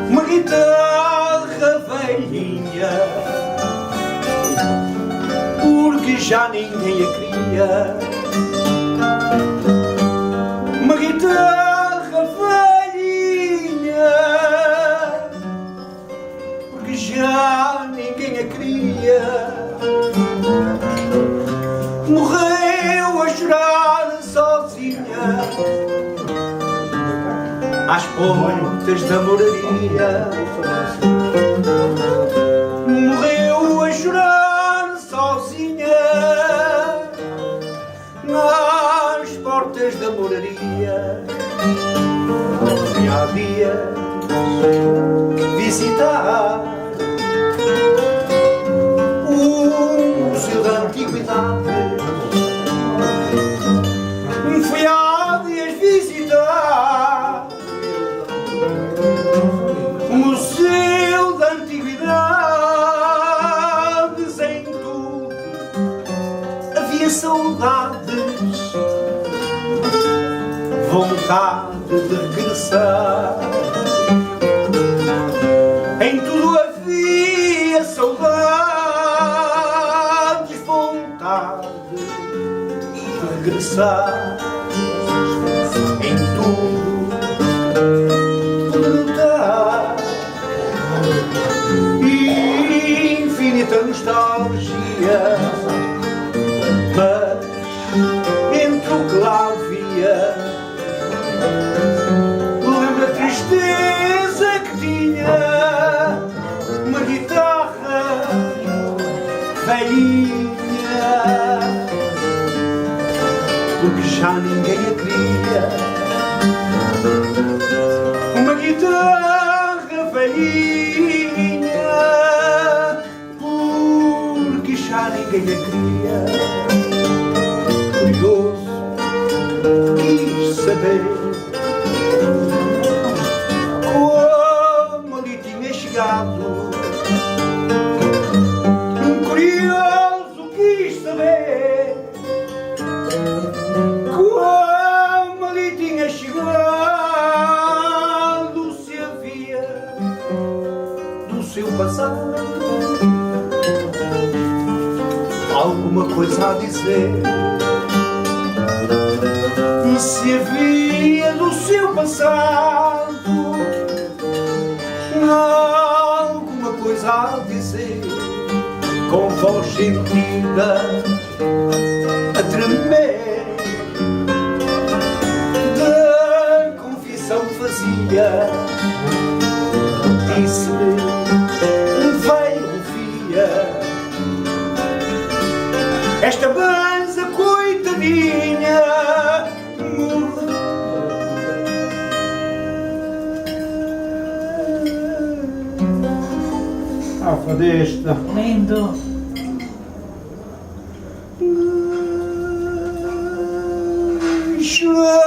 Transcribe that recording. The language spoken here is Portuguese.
Uma guitarra velhinha, porque já ninguém a queria. Uma guitarra velhinha, porque já ninguém a queria. Morreu a chorar sozinha às portas da moraria. Morreu a chorar sozinha nas portas da moraria. E há dias visitar o Museu da Antiguidade. Fui há dias visitar o Museu da Antiguidades. Em tudo havia saudades, vontade de regressar. Em tudo havia saudades, vontade de regressar. Em tudo lutar e infinita nostalgia, mas entre o que lá havia, lembro a tristeza que tinha. Uma guitarra velhinha, porque já ninguém a queria. Uma guitarra velhinha, porque já ninguém a queria. Curioso, quis saber como ali tinha chegado. Curioso, quis saber como ali tinha chegado, se havia do seu passado alguma coisa a dizer. Se havia do seu passado alguma coisa a dizer, com voz sentida a tremer, da confissão fazia, disse-me veio Rufia, esta banza coitadinha morreu. Fadista. Lindo. Chora.